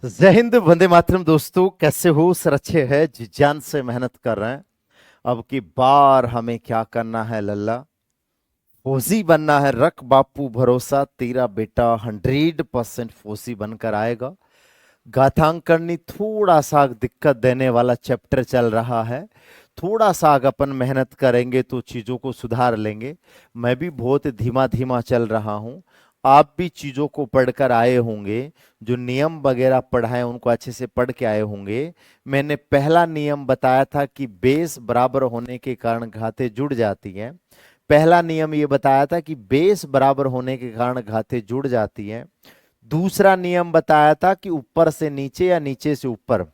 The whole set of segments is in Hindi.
जय हिंद, वंदे मातरम। दोस्तों कैसे हो? सर अच्छे है, जी जान से मेहनत कर रहे हैं। अब की बार हमें क्या करना है लल्ला? फौजी बनना है। रख बापू भरोसा, तेरा बेटा 100% फौजी बनकर आएगा। गाथांकरनी थोड़ा सा दिक्कत देने वाला चैप्टर चल रहा है। थोड़ा सा अगर अपन मेहनत करेंगे तो चीजों को सुधार लेंगे। मैं भी बहुत धीमा धीमा चल रहा हूँ। आप भी चीजों को पढ़कर आए होंगे। जो नियम वगैरह पढ़ाए उनको अच्छे से पढ़ के आए होंगे। मैंने पहला नियम बताया था कि बेस बराबर होने के कारण घातें जुड़ जाती हैं। पहला नियम ये बताया था कि बेस बराबर होने के कारण घातें जुड़ जाती हैं। दूसरा नियम बताया था कि ऊपर से नीचे या नीचे से ऊपर,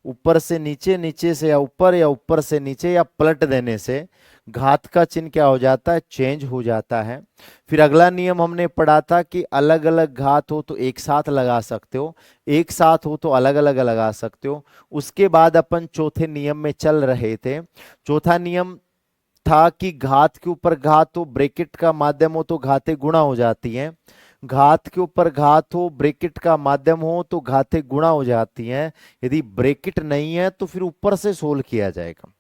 ऊपर से नीचे, नीचे से या ऊपर से नीचे या पलट देने से घात का चिन्ह क्या हो जाता है? चेंज हो जाता है। फिर अगला नियम हमने पढ़ा था कि अलग अलग घात हो तो एक साथ लगा सकते हो, एक साथ हो तो अलग अलग लगा सकते हो। उसके बाद अपन चौथे नियम में चल रहे थे। चौथा नियम था कि घात के ऊपर घात हो, ब्रैकेट का माध्यम हो तो घातें गुणा हो जाती हैं। घात के ऊपर घात हो, ब्रैकेट का माध्यम हो तो घातें गुणा हो जाती हैं। यदि ब्रैकेट नहीं है तो फिर ऊपर से सोल्व किया जाएगा।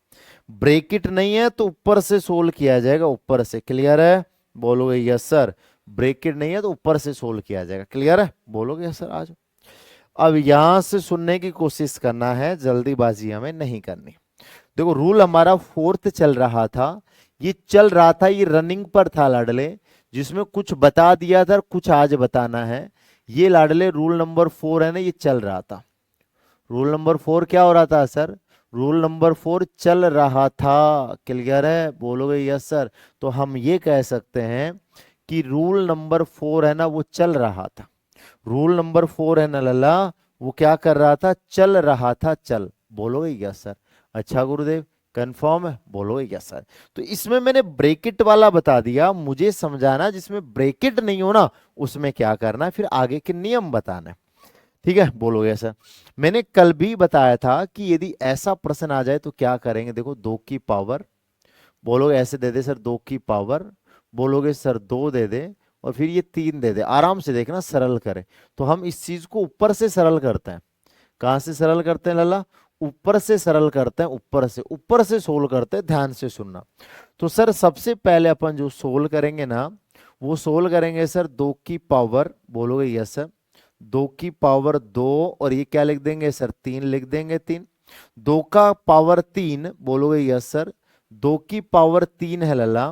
ब्रैकेट नहीं है तो ऊपर से सोल्व किया जाएगा, ऊपर से। क्लियर है? बोलोगे यस सर। ब्रैकेट नहीं है तो ऊपर से सोल्व किया जाएगा। क्लियर है? बोलोगे यस सर। आज अब यहां से सुनने की कोशिश करना है, जल्दीबाजी हमें नहीं करनी। देखो, रूल हमारा फोर्थ चल रहा था। ये चल रहा था, ये रनिंग पर था लाडले, जिसमें कुछ बता दिया था और कुछ आज बताना है। ये लाडले रूल नंबर 4 है ना, ये चल रहा था। रूल नंबर 4 क्या हो रहा था सर? रूल नंबर 4 चल रहा था। क्लियर है? बोलोगे यस सर। तो हम ये कह सकते हैं कि रूल नंबर 4 है ना, वो चल रहा था। रूल नंबर 4 है ना लल्ला, वो क्या कर रहा था? चल रहा था। चल, बोलोगे यस सर। अच्छा गुरुदेव, कंफर्म है? बोलोगे यस सर। तो इसमें मैंने ब्रैकेट वाला बता दिया, मुझे समझाना जिसमें ब्रैकेट नहीं हो ना उसमें क्या करना है, फिर आगे के नियम बताना है। ठीक है? बोलोगे सर। मैंने कल भी बताया था कि यदि ऐसा प्रश्न आ जाए तो क्या करेंगे। देखो, 2 की पावर, बोलोगे ऐसे दे दे सर 2 की पावर, बोलोगे सर 2 दे दे, और फिर ये 3 दे दे। आराम से देखना, सरल करें। तो हम इस चीज को ऊपर से सरल करते हैं। कहां से सरल करते हैं लल्ला? ऊपर से सरल करते हैं। ऊपर से सोल्व करते हैं। ध्यान से सुनना। तो सर सबसे पहले अपन जो सोल्व करेंगे ना, वो सोल्व करेंगे सर 2 की पावर, बोलोगे यस सर, 2 की पावर 2, और ये क्या लिख देंगे सर? 3 लिख देंगे। 3, 2 का पावर 3, बोलोगे यस सर। 2 की पावर 3 है लला,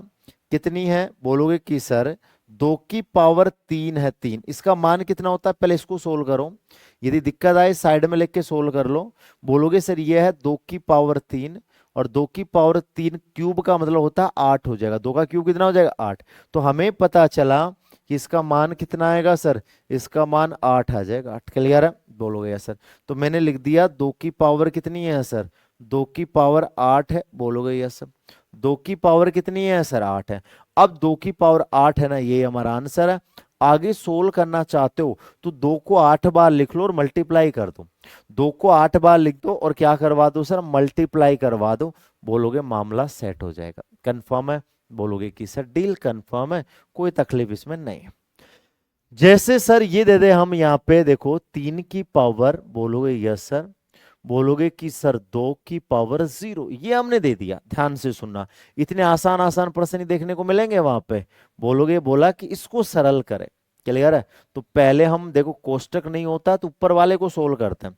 कितनी है? बोलोगे कि सर 2 की पावर 3 है। 3, इसका मान कितना होता है? पहले इसको सोल्व करो। यदि दिक्कत आए साइड में लिख के सोल्व कर लो। बोलोगे सर ये है 2 की पावर 3, और 2 की पावर 3 क्यूब का मतलब होता है 8 हो जाएगा। 2 का क्यूब कितना हो जाएगा? 8। तो हमें पता चला कि इसका मान कितना आएगा सर? इसका मान 8 आ जाएगा। 8 क्लियर है? बोलोगे यस सर। तो मैंने लिख दिया 2 की पावर कितनी है सर? 2 की पावर 8 है। बोलोगे यस सर। 2 की पावर कितनी है सर? 8 है। अब 2 की पावर 8 है ना, ये हमारा आंसर है। आगे सोल्व करना चाहते हो तो 2 को 8 बार लिख लो और मल्टीप्लाई कर दो। 2 को 8 बार लिख दो और क्या करवा दो सर? मल्टीप्लाई करवा दो। बोलोगे मामला सेट हो जाएगा। कंफर्म है? बोलोगे कि सर डील कंफर्म है, कोई तकलीफ इसमें नहीं है। जैसे सर ये दे दे हम यहाँ पे, देखो 3 की पावर, बोलोगे यस सर। बोलोगे कि सर 2 की पावर 0, ये हमने दे दिया। ध्यान से सुनना, इतने आसान आसान प्रश्न ही देखने को मिलेंगे वहां पे। बोलोगे, बोला कि इसको सरल करें। क्लियर है? तो पहले हम देखो, कोष्टक नहीं होता तो ऊपर वाले को सोल्व करते हैं।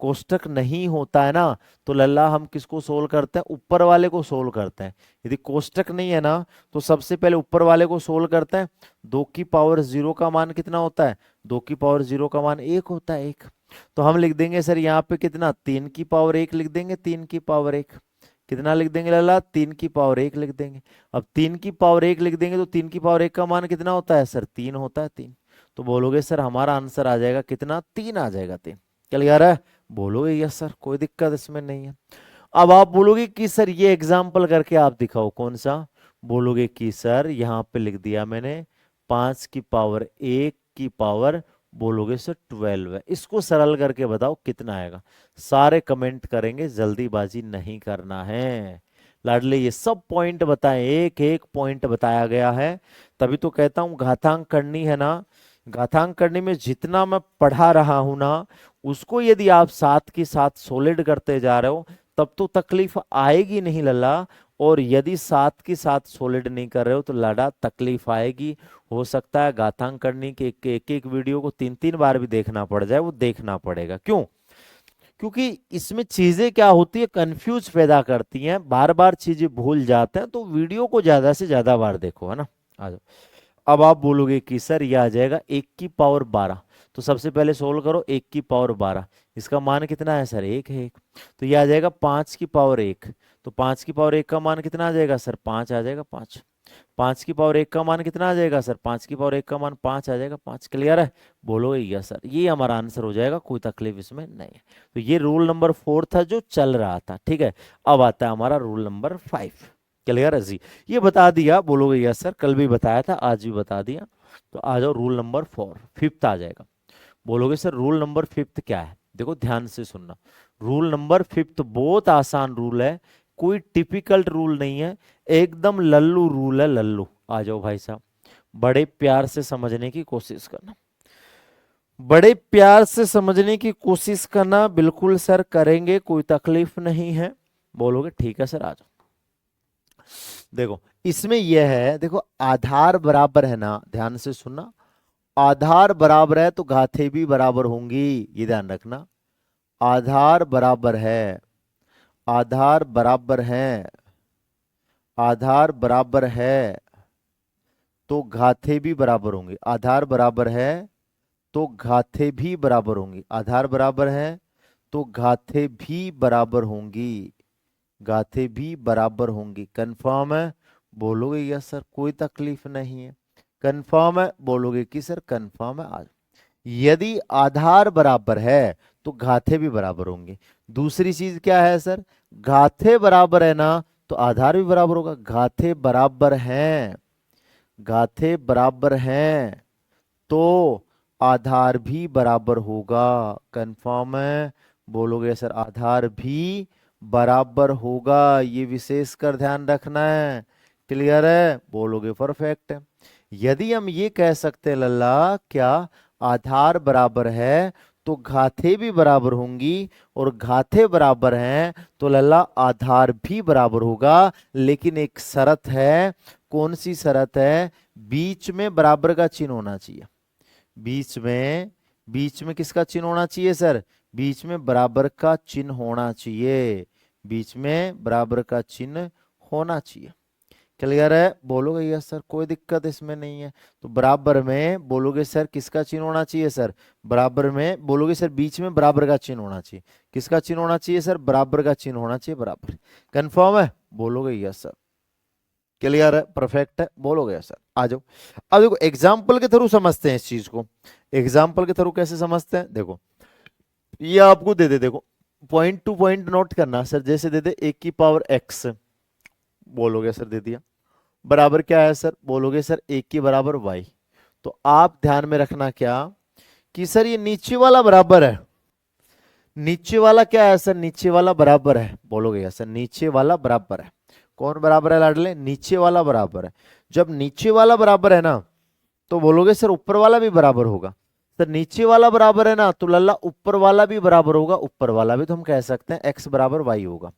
कोष्टक नहीं होता है ना, तो लल्ला हम किसको सोल्व करते हैं? ऊपर वाले को सोल्व करते हैं। यदि कोष्टक नहीं है ना, तो सबसे पहले ऊपर वाले को सोल्व करते हैं। 2 की पावर 0 का मान कितना होता है? 2 की पावर 0 का मान 1 होता है। 1, तो हम लिख देंगे सर यहाँ पे कितना? 3 की पावर 1 लिख देंगे। 3 की पावर 1 कितना लिख देंगे लला? 3 की पावर 1 लिख देंगे। अब 3 की पावर 1 लिख देंगे तो 3 की पावर 1 का मान कितना होता है सर? 3 होता है। 3, तो बोलोगे सर हमारा आंसर आ जाएगा कितना? 3 आ जाएगा। 3 क्लियर है? बोलोगे यस सर, कोई दिक्कत इसमें नहीं है। अब आप बोलोगे कि सर ये एग्जाम्पल करके आप दिखाओ कौन सा। बोलोगे कि सर यहाँ पे लिख दिया मैंने 5 की पावर 1 की पावर, बोलोगे सर 12 है। इसको सरल करके बताओ कितना आएगा। सारे कमेंट करेंगे, जल्दीबाजी नहीं करना है लाडले। ये सब पॉइंट बताएं, एक एक पॉइंट बताया गया है। तभी तो कहता हूं घातांक करनी है ना, घातांक करने में जितना मैं पढ़ा रहा हूं ना, उसको यदि आप 7 के साथ सॉलिड करते जा रहे हो तब तो तकलीफ आएगी नहीं लल्ला, और यदि 7 के साथ सॉलिड नहीं कर रहे हो तो लड़ा तकलीफ आएगी। हो सकता है घातांक करने के एक वीडियो को 3 3 बार भी देखना पड़ जाए, वो देखना पड़ेगा। क्यों? क्योंकि इसमें चीजें क्या होती है, कंफ्यूज पैदा करती हैं, बार बार चीजें भूल जाते हैं, तो वीडियो को ज्यादा से ज्यादा बार देखो, है ना। आ जाओ। अब आप बोलोगे कि सर ये आ जाएगा 1 की पावर 12, तो सबसे पहले सोल्व करो 1 की पावर 12, इसका मान कितना है सर, 1 है 1। तो ये आ जाएगा 5 की पावर 1, तो 5 की पावर 1 का मान कितना आ जाएगा सर, 5 आ जाएगा, 5। 5 की पावर 1 का मान कितना आ जाएगा सर, 5 की पावर 1 का मान 5 आ जाएगा, 5। क्लियर है? बोलोगे यस सर, ये हमारा आंसर हो जाएगा, कोई तकलीफ इसमें नहीं है। तो ये रूल नंबर 4 था जो चल रहा था, ठीक है। अब आता है हमारा रूल नंबर 5। क्लियर है जी? ये बता दिया, बोलोगे यस सर, कल भी बताया था, आज भी बता दिया। तो आ जाओ रूल नंबर 4, फिफ्थ आ जाएगा। बोलोगे सर रूल नंबर 5 क्या है? देखो ध्यान से सुनना, रूल नंबर 5 बहुत आसान रूल है, कोई टिपिकल रूल नहीं है, एकदम लल्लू रूल है, लल्लू। आ जाओ भाई साहब, बड़े प्यार से समझने की कोशिश करना, बड़े प्यार से समझने की कोशिश करना। बिल्कुल सर करेंगे, कोई तकलीफ नहीं है। बोलोगे ठीक है सर, आ जाओ। देखो इसमें यह है, देखो आधार बराबर है ना, ध्यान से सुनना, आधार बराबर है तो घातें भी बराबर होंगी, ये ध्यान रखना। आधार बराबर है, आधार बराबर है, आधार बराबर है तो घातें भी बराबर होंगी। आधार बराबर है तो घातें भी बराबर होंगी। आधार बराबर है तो घातें भी बराबर होंगी, घातें भी बराबर होंगी। कंफर्म है? बोलोगे यस सर, कोई तकलीफ नहीं है। कंफर्म है? बोलोगे कि सर कंफर्म है। आज यदि आधार बराबर है तो घातें भी बराबर होंगे। दूसरी चीज क्या है सर, घातें बराबर है ना तो आधार भी बराबर होगा। घातें बराबर हैं, घातें बराबर हैं तो आधार भी बराबर होगा। कंफर्म है? बोलोगे सर आधार भी बराबर होगा, ये विशेष कर ध्यान रखना है। क्लियर है? बोलोगे परफेक्ट है। यदि हम ये कह सकते हैं लल्ला, क्या आधार बराबर है तो घातें भी बराबर होंगी, और घातें बराबर हैं तो लल्ला आधार भी बराबर होगा, लेकिन एक शर्त है। कौन सी शर्त है? बीच में बराबर का चिन्ह होना चाहिए। बीच में, बीच में किसका चिन्ह होना चाहिए सर? बीच में बराबर का चिन्ह होना चाहिए, बीच में बराबर का चिन्ह होना चाहिए। क्लियर है? बोलोगे यस सर, कोई दिक्कत इसमें नहीं है। तो बराबर में बोलोगे सर किसका चिन्ह होना चाहिए सर? बराबर में बोलोगे सर बीच में बराबर का चिन्ह होना चाहिए। किसका चिन्ह होना चाहिए सर? बराबर का चिन्ह होना चाहिए, बराबर। कंफर्म है? बोलोगे यस सर। क्लियर है? परफेक्ट है? बोलोगे सर। आ जाओ, अब देखो एग्जाम्पल के थ्रू समझते हैं इस चीज को। एग्जाम्पल के थ्रू कैसे समझते हैं? देखो ये आपको दे दे, देखो पॉइंट टू पॉइंट नोट करना सर। जैसे दे दे 1 की पावर x, बोलोगे सर दे दिया, बराबर क्या है सर? बोलोगे सर 1 की बराबर y। तो आप ध्यान में रखना क्या कि सर ये नीचे वाला बराबर है, नीचे वाला क्या है सर? नीचे वाला बराबर है। बोलोगे सर नीचे वाला बराबर है। कौन बराबर है लाडले? नीचे वाला बराबर है। जब नीचे वाला बराबर है ना तो बोलोगे सर ऊपर वाला भी बराबर होगा। सर नीचे वाला बराबर है ना तो लल्ला ऊपर वाला भी बराबर होगा। ऊपर वाला भी तो हम कह सकते हैं x बराबर y होगा।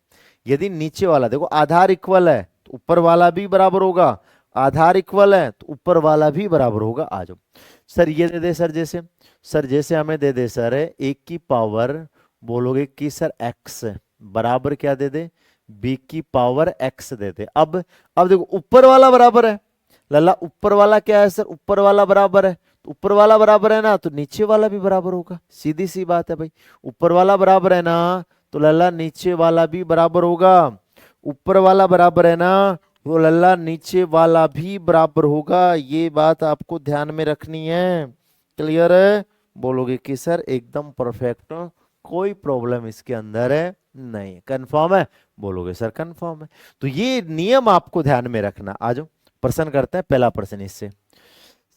यदि नीचे वाला, देखो आधार इक्वल है तो ऊपर वाला भी बराबर होगा, आधार इक्वल है तो ऊपर वाला भी बराबर होगा। आ जाओ सर, ये दे दे सर, जैसे सर जैसे हमें दे दे सर 1 की पावर, बोलोगे कि सर x बराबर क्या दे दे? b की पावर x दे दे। अब देखो ऊपर वाला बराबर है लल्ला, ऊपर वाला क्या है सर? ऊपर वाला बराबर है, तो ऊपर वाला बराबर है ना तो नीचे वाला भी बराबर होगा। सीधी सी बात है भाई, ऊपर वाला बराबर है ना तो लल्ला नीचे वाला भी बराबर होगा। ऊपर वाला बराबर है ना तो लल्ला नीचे वाला भी बराबर होगा। ये बात आपको ध्यान में रखनी है। क्लियर है? बोलोगे कि सर एकदम परफेक्ट, कोई प्रॉब्लम इसके अंदर है नहीं। कंफर्म है? बोलोगे सर कंफर्म है। तो ये नियम आपको ध्यान में रखना। आ जाओ प्रश्न करते हैं, पहला प्रश्न इससे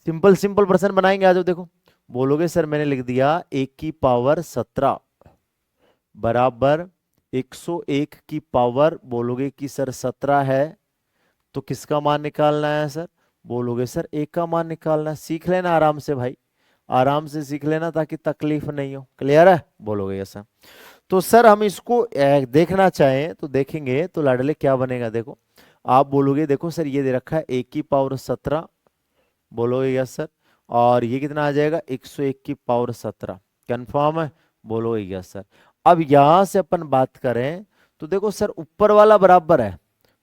सिंपल सिंपल प्रश्न बनाएंगे। आ जाओ देखो, बोलोगे सर मैंने लिख दिया 1 की पावर 17 बराबर 101 की पावर, बोलोगे कि सर 17 है तो किसका मान निकालना है सर? बोलोगे सर 1 का मान निकालना है। सीख लेना आराम से भाई, आराम से सीख लेना ताकि तकलीफ नहीं हो। क्लियर है? बोलोगे यस सर। तो सर हम इसको देखना चाहें तो देखेंगे तो लाडले क्या बनेगा, देखो आप बोलोगे देखो सर ये दे रखा है ए की पावर 17, बोलोगे यस सर। और ये कितना आ जाएगा 101 की पावर 17, कंफर्म है? बोलोगे यस सर। अब यहां से अपन बात करें तो देखो सर ऊपर वाला बराबर है,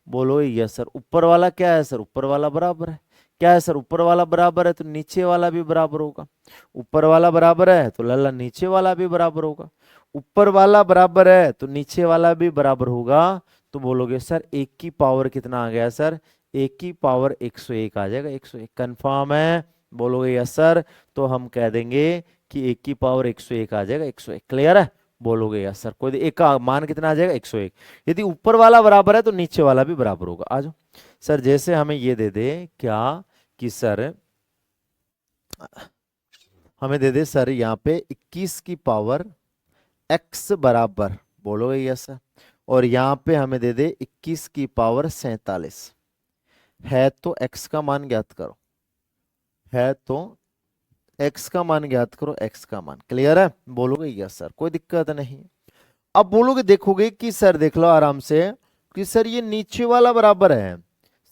बोलोगे यस सर। ऊपर वाला क्या है सर? ऊपर वाला बराबर है। क्या है सर? ऊपर वाला बराबर है तो नीचे वाला भी बराबर होगा। ऊपर वाला बराबर है तो लल्ला नीचे वाला भी बराबर होगा। ऊपर वाला बराबर है तो नीचे वाला भी बराबर होगा। तो बोलोगे सर एक की पावर कितना आ गया सर? एक की पावर 101 आ जाएगा, 101। कंफर्म है? बोलोगे यस सर। तो हम कह देंगे कि एक की पावर 101 आ जाएगा, 101। क्लियर है? बोलोगे यस सर। कोई एक का मान कितना आ जाएगा? 101। यदि ऊपर वाला बराबर है तो नीचे वाला भी बराबर होगा। आ जाओ सर। जैसे हमें ये दे दे क्या कि सर हमें दे दे सर यहाँ पे 21 की पावर x बराबर, बोलोगे यस सर। और यहाँ पे हमें दे दे 21 की पावर 47 है। तो x का मान ज्ञात करो, है तो x का मान ज्ञात करो, x का मान। क्लियर है? बोलोगे यस सर, कोई दिक्कत नहीं। अब बोलोगे देखोगे कि सर देख लो आराम से कि सर ये नीचे वाला बराबर है,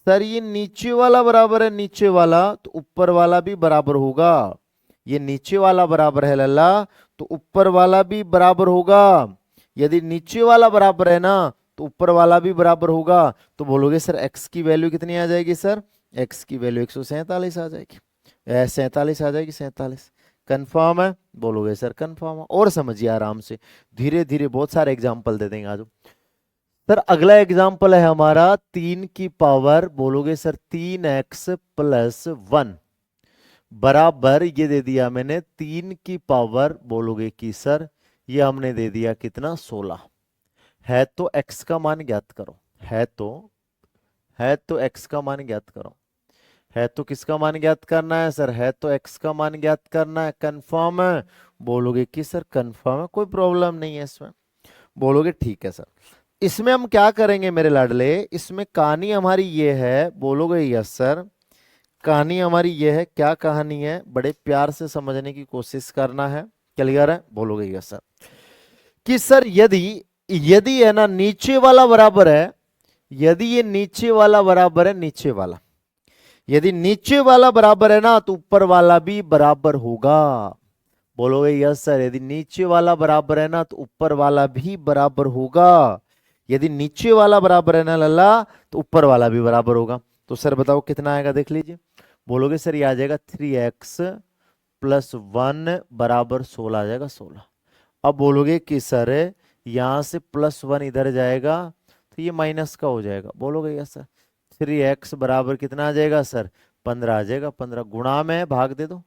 सर ये नीचे वाला बराबर है, नीचे वाला तो ऊपर वाला भी बराबर होगा। ये नीचे वाला बराबर है लल्ला तो ऊपर वाला भी बराबर होगा। यदि नीचे वाला बराबर है ना तो ऊपर वाला भी बराबर होगा। तो बोलोगे सर x की वैल्यू कितनी आ जाएगी सर? x की वैल्यू 147 आ जाएगी, 47 आ जाएगी, 47। कंफर्म है? बोलोगे सर कंफर्म है। और समझिए आराम से, धीरे धीरे बहुत सारे एग्जाम्पल दे देंगे आज। सर अगला एग्जाम्पल है हमारा 3 की पावर, बोलोगे सर 3x+1 बराबर, ये दे दिया मैंने 3 की पावर, बोलोगे कि सर ये हमने दे दिया कितना? 16 है। तो x का मान ज्ञात करो, है तो x का मान ज्ञात करो। है तो किसका मान ज्ञात करना है सर? है तो x का मान ज्ञात करना है। कंफर्म है? बोलोगे कि सर कंफर्म है, कोई प्रॉब्लम नहीं है इसमें। बोलोगे ठीक है सर। इसमें हम क्या करेंगे मेरे लाडले, इसमें कहानी हमारी ये है, बोलोगे यस सर। कहानी हमारी ये है, क्या कहानी है? बड़े प्यार से समझने की कोशिश करना है। क्लियर है? बोलोगे यस सर। कि सर यदि यदि है ना नीचे वाला बराबर है, यदि ये नीचे वाला बराबर है, नीचे वाला, यदि नीचे वाला बराबर है ना तो ऊपर वाला भी बराबर होगा। बोलोगे यस सर। यदि नीचे वाला बराबर है ना तो ऊपर वाला भी बराबर होगा। यदि नीचे वाला बराबर है ना लल्ला तो ऊपर वाला भी बराबर होगा। तो सर बताओ कितना आएगा, देख लीजिए। बोलोगे सर ये आ जाएगा 3x+1 बराबर 16 आ जाएगा, 16। अब बोलोगे कि सर यहां से +1 इधर जाएगा तो ये माइनस का हो जाएगा। बोलोगे यस सर। 3x बराबर कितना आ जाएगा सर? 15 आ जाएगा। 15 गुणा में है, भाग दे दो।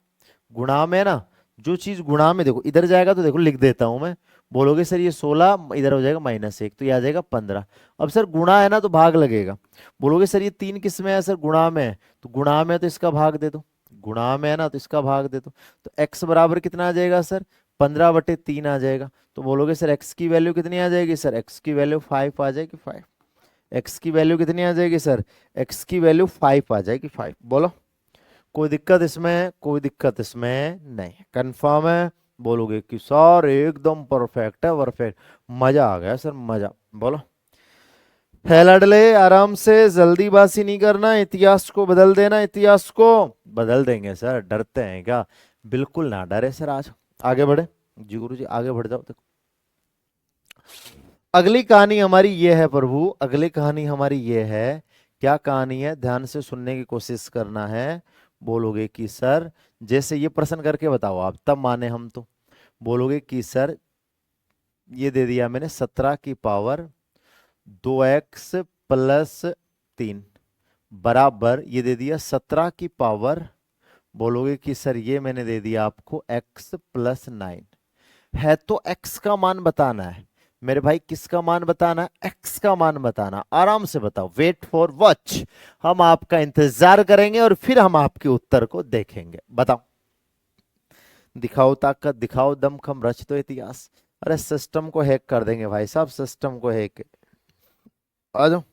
गुणा में है ना, जो चीज गुणा में, देखो इधर जाएगा तो देखो लिख देता हूं मैं। बोलोगे सर ये 16 इधर हो जाएगा -1 तो ये आ जाएगा 15। अब सर गुणा है ना तो भाग लगेगा। बोलोगे सर ये 3 किस में है सर? गुणा में है। तो गुणा में है तो इसका भाग दे दो। गुणा में है ना तो इसका भाग दे दो। तो x बराबर कितना आ जाएगा सर? 15/3 आ जाएगा। तो बोलोगे सर x की वैल्यू कितनी आ जाएगी सर? x की वैल्यू 5 आ जाएगी, 5। x की वैल्यू कितनी आ जाएगी सर? x की वैल्यू 5 आ जाएगी, 5। बोलो कोई दिक्कत इसमें? कोई दिक्कत इसमें नहीं। कंफर्म है? बोलोगे कि सर एकदम परफेक्ट है, परफेक्ट, मजा आ गया सर, मजा। बोलो है लड़ले, आराम से, जल्दीबाजी नहीं करना, इतिहास को बदल देना, इतिहास को बदल देंगे सर। डरते हैं क्या? बिल्कुल ना डरे सर। आज आगे बढ़े जी, गुरु जी आगे बढ़ जाओ। देखो अगली कहानी हमारी ये है प्रभु, अगली कहानी हमारी ये है। क्या कहानी है? ध्यान से सुनने की कोशिश करना है। बोलोगे कि सर जैसे ये प्रश्न करके बताओ आप, तब माने हम तो। बोलोगे कि सर ये दे दिया मैंने 17 की पावर 2x+3 बराबर, ये दे दिया 17 की पावर, बोलोगे कि सर ये मैंने दे दिया आपको x+9 है। तो x का मान बताना है मेरे भाई। किसका मान बताना है? x का मान बताना। आराम से बताओ, वेट फॉर वॉच। हम आपका इंतजार करेंगे और फिर हम आपके उत्तर को देखेंगे। बताओ, दिखाओ ताकत, दिखाओ दमखम, रच दो इतिहास। अरे सिस्टम को हैक कर देंगे भाई साहब, सिस्टम को हैक। आ जाओ।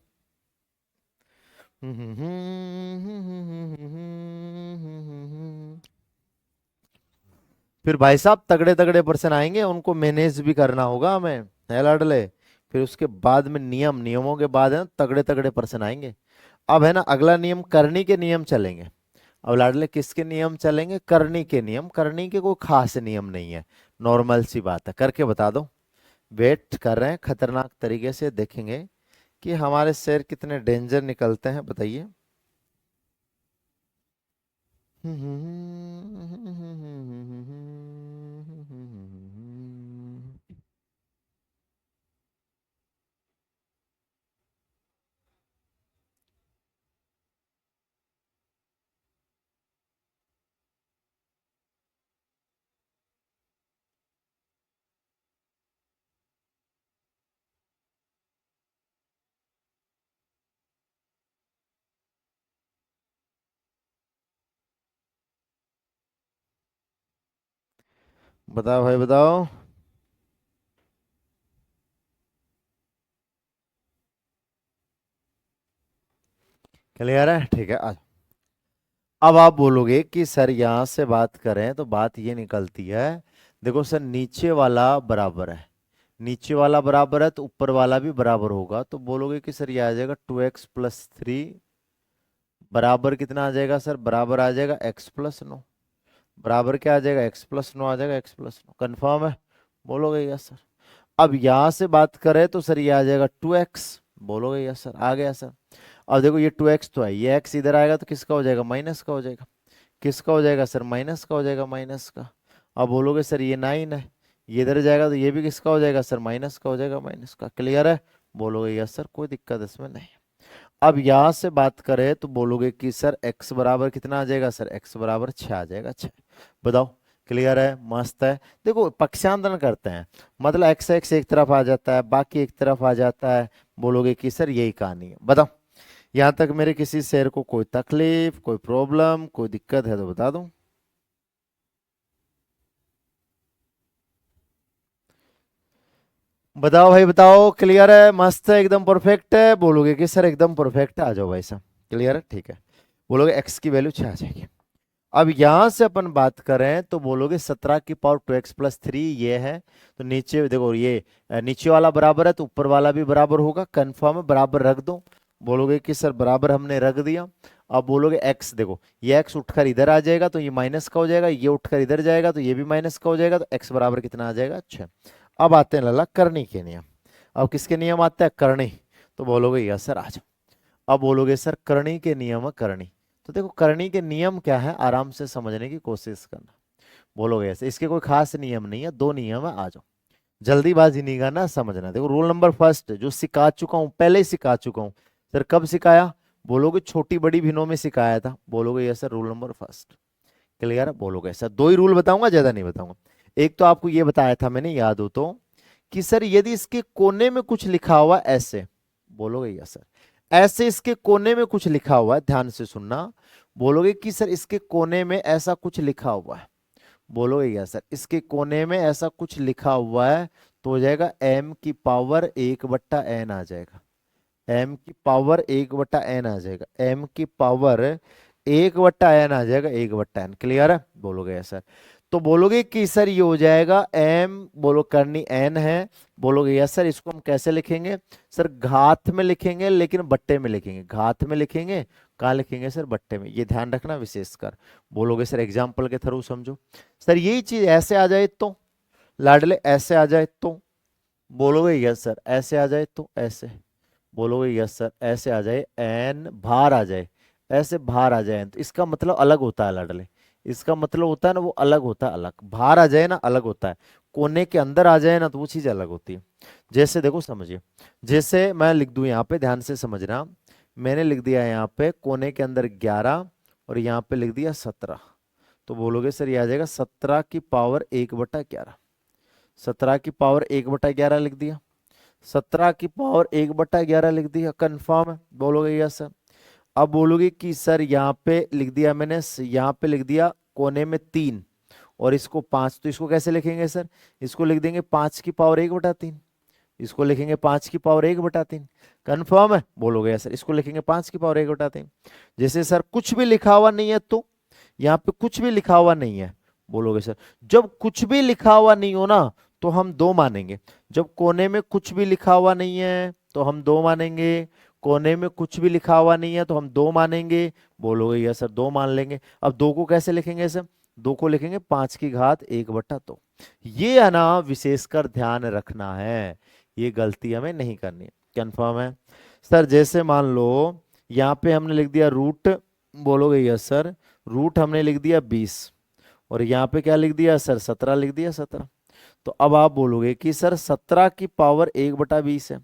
फिर भाई साहब तगड़े तगड़े पर्सन आएंगे, उनको मैनेज भी करना होगा हमें, है लाडले। फिर उसके बाद में नियमों के बाद है ना तगड़े तगड़े पर्सन आएंगे। अब है ना अगला नियम, करनी के नियम चलेंगे। अब लाडले किसके नियम चलेंगे? करनी के नियम। करनी के कोई खास नियम नहीं है, नॉर्मल सी बात है, करके बता दो। वेट कर रहे हैं, खतरनाक तरीके से देखेंगे कि हमारे शेर कितने डेंजर निकलते हैं, बताइए। बताओ भाई बताओ। क्लियर है? ठीक है, आज अब आप बोलोगे कि सर यहां से बात करें तो बात ये निकलती है, देखो सर नीचे वाला बराबर है, नीचे वाला बराबर है तो ऊपर वाला भी बराबर होगा, तो बोलोगे कि सर ये आ जाएगा 2x+3 बराबर कितना आ जाएगा सर? बराबर आ जाएगा x+9। बराबर क्या आ जाएगा? x+9 आ जाएगा, x+9 कंफर्म है? बोलोगे यस सर। अब यहां से बात करें तो सर ये आ जाएगा 2x, बोलोगे यस सर, आ गया सर। अब देखो ये 2x तो है, ये x इधर आएगा तो किसका हो जाएगा? माइनस का हो जाएगा। किसका हो जाएगा सर? माइनस का हो जाएगा, माइनस का। अब बोलोगे सर ये 9 है, ये इधर जाएगा तो ये भी किसका हो जाएगा सर? माइनस का हो जाएगा, माइनस का। क्लियर है? बोलोगे यस सर, कोई दिक्कत इसमें नहीं। अब यहां से बात करें तो बोलोगे कि सर x बराबर कितना आ जाएगा सर? x बराबर 6 आ जाएगा, 6। बताओ। क्लियर है? मस्त है। देखो पक्षांतरण करते हैं, मतलब एक्स एक्स एक तरफ आ जाता है, बाकी एक तरफ आ जाता है। बोलोगे कि सर यही कहानी है। बताओ यहां तक मेरे किसी शेर को कोई तकलीफ, कोई प्रॉब्लम, कोई दिक्कत है तो बता दूं। बताओ भाई बताओ। क्लियर है? मस्त है, एकदम परफेक्ट है। बोलोगे कि सर एकदम परफेक्ट है, आ जाओ भाई साहब। क्लियर है? ठीक है। बोलोगे एक्स की वैल्यू 6 आ जाएगी। अब यहां से अपन बात करें तो बोलोगे 17 की पावर 2x+3 ये है, तो नीचे देखो ये नीचे वाला बराबर है तो ऊपर वाला भी बराबर होगा, कंफर्म है? बराबर रख दो। बोलोगे कि सर बराबर हमने रख दिया। अब बोलोगे x, देखो ये x उठकर इधर आ जाएगा तो ये माइनस का हो जाएगा, ये उठकर इधर जाएगा तो ये भी माइनस का हो जाएगा, तो x बराबर कितना आ जाएगा? 6। अब आते हैं लल्ला करनी के नियम। अब किसके नियम आते हैं? करनी। तो बोलोगे यस सर, आ जाओ। अब बोलोगे सर करनी के नियम है, करनी। तो देखो करनी के नियम क्या है, आराम से समझने की कोशिश करना। बोलोगे ऐसे, इसके कोई खास नियम नहीं है, दो नियम है, आ जाओ। जल्दीबाजी नहीं करना, समझना। देखो रूल नंबर फर्स्ट जो सिखा चुका हूं, पहले ही सिखा चुका हूं। सर कब सिखाया? बोलोगे छोटी बड़ी भिन्नों में सिखाया था। बोलोगे yes sir, rule number first. Clear है? बोलोगे सर दो ही रूल बताऊंगा, ज्यादा नहीं बताऊंगा। एक तो आपको ये बताया था मैंने, याद हो तो, कि सर यदि इसके कोने में कुछ लिखा हुआ ऐसे, बोलोगे यस सर, ऐसे इसके कोने में कुछ लिखा हुआ है, ध्यान से सुनना। बोलोगे कि सर इसके कोने में ऐसा कुछ लिखा हुआ है, बोलोगे यस सर, इसके कोने में ऐसा कुछ लिखा हुआ है, तो हो जाएगा m⁴1/n आ जाएगा। m⁴1/n आ जाएगा, m⁴1/n आ जाएगा, 1/n। क्लियर है? बोलोगे सर। तो बोलोगे कि सर ये हो जाएगा m, बोलो करनी n है। बोलोगे यस सर, इसको हम कैसे लिखेंगे? सर घात में लिखेंगे, लेकिन बट्टे में लिखेंगे। घात में लिखेंगे, कहाँ लिखेंगे सर? बट्टे में। ये ध्यान रखना विशेषकर। बोलोगे सर एग्जाम्पल के थ्रू समझो। सर यही चीज ऐसे आ जाए तो, लाडले ऐसे आ जाए तो, बोलोगे यस सर। ऐसे आ जाए तो, ऐसे, बोलोगे यस सर। ऐसे आ जाए, एन बाहर आ जाए, ऐसे बाहर आ जाए तो इसका मतलब अलग होता है लाडले। इसका मतलब होता है ना, वो अलग होता है, अलग। बाहर आ जाए ना, अलग होता है। कोने के अंदर आ जाए ना, तो वो चीज अलग होती है। जैसे देखो समझिए, जैसे मैं लिख दूं यहाँ पे, ध्यान से समझना। मैंने लिख दिया यहाँ पे कोने के अंदर 11 और यहाँ पे लिख दिया 17। तो बोलोगे सर ये आ जाएगा 17 की पावर 1/11। 17 की पावर 1/11 लिख दिया। 17 की पावर 1/11 लिख दिया, कंफर्म है? बोलोगे यस सर। अब बोलोगे कि सर यहाँ पे लिख दिया मैंने, यहाँ पे लिख दिया कोने में 3 और इसको 5, तो इसको कैसे लिखेंगे सर? इसको लिख देंगे 5 की पावर 1/3। इसको लिखेंगे 5 की पावर 1/3। कंफर्म है? बोलोगे यस सर। इसको लिखेंगे 5 की पावर 1/3। जैसे सर कुछ भी लिखा हुआ नहीं है तो, यहाँ पे कुछ भी लिखा हुआ नहीं है, बोलोगे सर जब कुछ भी लिखा हुआ नहीं हो ना तो हम दो मानेंगे। जब कोने में कुछ भी लिखा हुआ नहीं है तो हम दो मानेंगे, कोने में कुछ भी लिखा हुआ नहीं है तो हम दो मानेंगे। बोलोगे यस सर दो मान लेंगे। अब दो को कैसे लिखेंगे सर, दो को लिखेंगे 5 की घात 1/2। ये है ना विशेषकर ध्यान रखना है, ये गलती हमें नहीं करनी है। कंफर्म है सर? जैसे मान लो यहाँ पे हमने लिख दिया रूट, बोलोगे यस सर, रूट हमने लिख दिया 20 और यहाँ पे क्या लिख दिया सर 17 लिख दिया 17। तो अब आप बोलोगे कि सर 17 की पावर 1/20 है,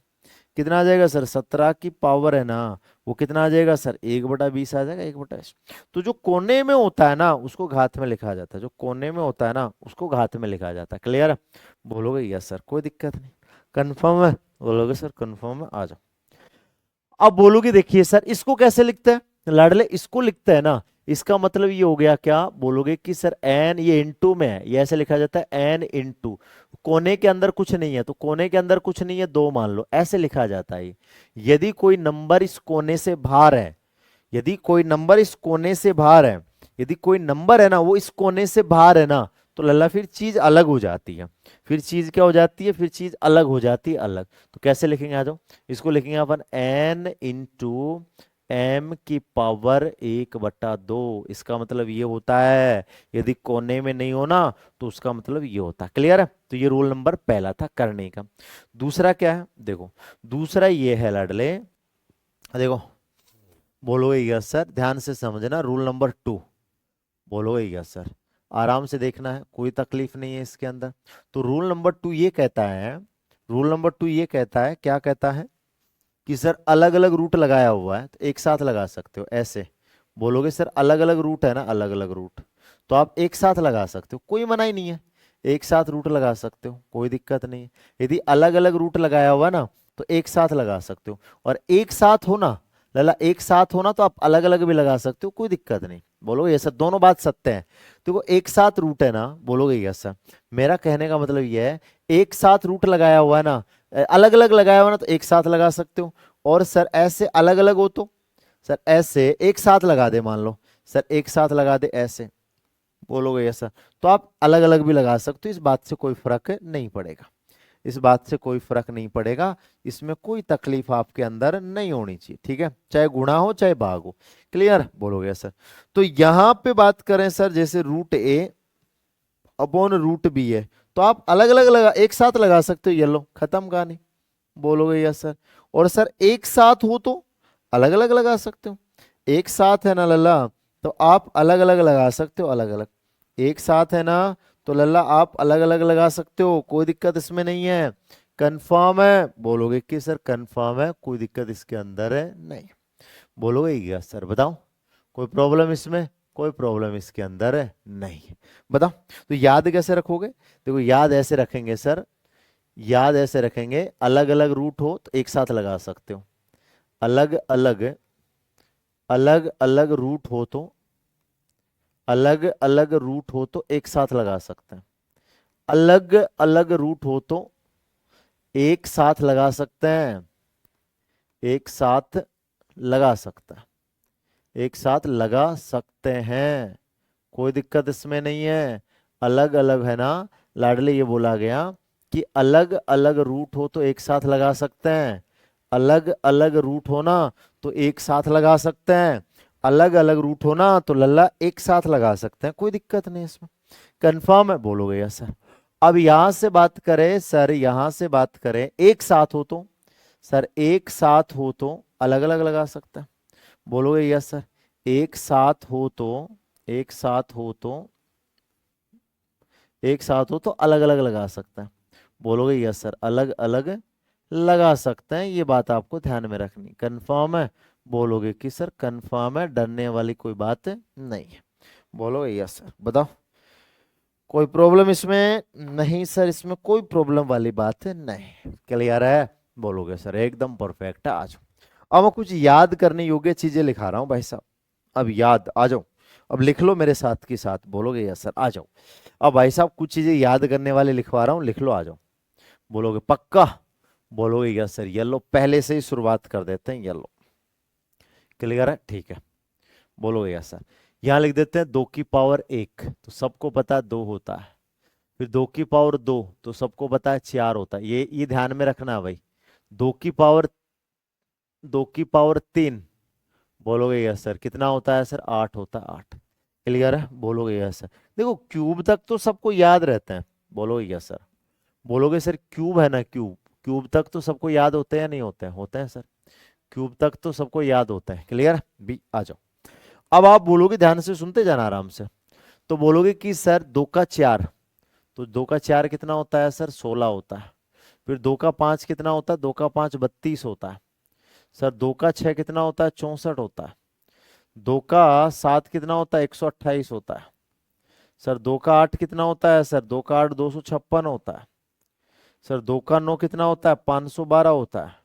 कितना आ जाएगा सर 17 की पावर है ना वो कितना आ जाएगा सर 1/20 आ जाएगा 1/20। तो जो कोने में होता है ना उसको घात में लिखा जाता है, जो कोने में होता है ना उसको घात में लिखा जाता है। क्लियर? बोलोगे यस सर कोई दिक्कत नहीं। कंफर्म है? बोलोगे सर कंफर्म है, आ जाओ। अब बोलोगे देखिए सर इसको कैसे लिखते हैं लाडले, इसको लिखते हैं ना, इसका मतलब ये हो गया क्या, बोलोगे कि सर एन ये इनटू में है, ये ऐसे लिखा जाता है एन इनटू, कोने के अंदर कुछ नहीं है तो कोने के अंदर कुछ नहीं है दो मान लो, ऐसे लिखा जाता है। यदि कोई नंबर इस कोने से बाहर है, यदि कोई नंबर इस कोने से बाहर है, यदि कोई नंबर है ना वो इस कोने से बाहर है ना तो लल्ला फिर चीज अलग हो जाती है। फिर चीज क्या हो जाती है, फिर चीज अलग हो जाती है अलग। तो कैसे लिखेंगे आ जाओ, इसको लिखेंगे अपन एन इंटू एम की पावर 1/2। इसका मतलब ये होता है यदि कोने में नहीं हो ना तो उसका मतलब ये होता है। क्लियर है? तो ये रूल नंबर पहला था करने का। दूसरा क्या है देखो, दूसरा ये है लाडले, देखो बोलोगे यस सर, ध्यान से समझना रूल नंबर 2। बोलोगे यस सर, आराम से देखना है, कोई तकलीफ नहीं है इसके अंदर। तो रूल नंबर 2 ये कहता है, रूल नंबर 2 ये कहता है, क्या कहता है कि सर अलग अलग रूट लगाया हुआ है तो एक साथ लगा सकते हो ऐसे। बोलोगे सर अलग अलग रूट है ना, अलग अलग रूट, तो आप एक साथ लगा सकते हो, कोई मनाही नहीं है, एक साथ रूट लगा सकते हो, कोई दिक्कत नहीं है। यदि अलग अलग रूट लगाया हुआ ना तो एक साथ लगा सकते हो, और एक साथ हो ना लला, एक साथ होना तो आप अलग अलग भी लगा सकते हो, कोई दिक्कत नहीं। बोलोगे यस सर, दोनों बात सत्य है। तो वो एक साथ रूट है ना, बोलोगे यस सर, मेरा कहने का मतलब ये है एक साथ रूट लगाया हुआ है ना, अलग अलग लगाया हुआ ना तो एक साथ लगा सकते हो। और सर ऐसे अलग अलग हो तो सर ऐसे एक साथ लगा दे, मान लो सर एक साथ लगा दे ऐसे, बोलोगे यस सर, तो आप अलग अलग भी लगा सकते हो, इस बात से कोई फर्क नहीं पड़ेगा, इस बात से कोई फर्क नहीं पड़ेगा, इसमें कोई तकलीफ आपके अंदर नहीं होनी चाहिए। ठीक है, चाहे गुणा हो चाहे भाग हो। क्लियर? बोलोगे सर। तो यहां पे बात करें सर जैसे रूट ए अपॉन रूट बी है तो आप अलग अलग लगा, एक साथ लगा सकते हो, ये लो खत्म कहानी। बोलोगे यस सर। और सर एक साथ हो तो अलग अलग लगा सकते हो, एक साथ है ना लल्ला तो आप अलग अलग लगा सकते हो, अलग अलग, एक साथ है ना तो लल्ला आप अलग अलग लगा सकते हो, कोई दिक्कत इसमें नहीं है। कंफर्म है? बोलोगे कि सर कंफर्म है, कोई दिक्कत इसके अंदर है नहीं। बोलोगे यस सर, बताओ कोई प्रॉब्लम इसमें, कोई प्रॉब्लम इसके अंदर है नहीं। बताओ तो याद कैसे रखोगे, देखो याद ऐसे रखेंगे सर, याद ऐसे रखेंगे अलग अलग रूट हो तो एक साथ लगा सकते हो, अलग अलग, अलग अलग रूट हो तो, अलग अलग रूट हो तो एक साथ लगा सकते हैं, अलग अलग रूट हो तो एक साथ लगा सकते हैं, एक साथ लगा सकता है, एक साथ लगा सकते हैं, कोई दिक्कत इसमें नहीं है। अलग अलग है ना लाडले, ये बोला गया कि अलग अलग रूट हो तो एक साथ लगा सकते हैं, अलग अलग रूट हो ना तो एक साथ लगा सकते हैं, अलग अलग रूट हो ना तो लल्ला एक साथ लगा सकते हैं, कोई दिक्कत नहीं इसमें। कंफर्म है? बोलोगे यस सर। अब यहां से बात करें सर, यहां से बात करें एक साथ हो तो सर, एक साथ हो तो अलग अलग लगा सकते हैं। बोलोगे यस सर। एक साथ हो तो, एक साथ हो तो, एक साथ हो तो अलग अलग लगा सकते हैं। बोलोगे यस सर, अलग अलग लगा सकते हैं, ये बात आपको ध्यान में रखनी। कंफर्म है? बोलोगे कि सर कंफर्म है, डरने वाली कोई बात नहीं है। बोलोगे यस सर। बताओ कोई प्रॉब्लम इसमें नहीं सर, इसमें कोई प्रॉब्लम वाली बात नहीं। क्लियर है? बोलोगे सर एकदम परफेक्ट है। आ जाओ, अब मैं कुछ याद करने योग्य चीजें लिखा रहा हूं भाई साहब, अब याद आ जाओ, अब लिख लो मेरे साथ के साथ। बोलोगे यस सर, आ जाओ। अब भाई साहब कुछ चीजें याद करने वाले लिखवा रहा हूं, लिख लो, आ जाओ। बोलोगे पक्का? बोलोगे यस सर, येलो पहले से ही शुरुआत कर देते हैं, येलो। क्लियर है? ठीक है, बोलोगे यस सर। यहां लिख देते हैं 2 की पावर 1, तो सबको पता है 2 होता है। फिर 2 की पावर 2, तो सबको पता है 4 होता है। ये ध्यान में रखना है भाई। 2 की पावर 2 की पावर 3 बोलोगे यस सर, कितना होता है सर? 8 होता है, 8। क्लियर है? बोलोगे यस सर। देखो क्यूब तक तो सबको याद रहते हैं, बोलोगे यस सर। बोलोगे सर क्यूब है ना, क्यूब, क्यूब तक तो सबको याद होते हैं या नहीं होते हैं? होते हैं सर, क्यूब तक तो सबको याद होता है। क्लियर? बी आ जाओ। अब आप बोलोगे, ध्यान से सुनते जाना आराम से, तो बोलोगे कि सर 2 का 4, तो 2 का 4 कितना होता है सर? 16 होता है। फिर 2 का 5 कितना होता है? 2 का 5 32 होता है। सर 2 का 6 कितना होता है? 64 होता है। 2 का 7 कितना होता है? 128 होता है। सर 2 का 8 कितना होता है? सर 2 का 8 256 होता है। सर 2 का 9 कितना होता है? 512 होता है।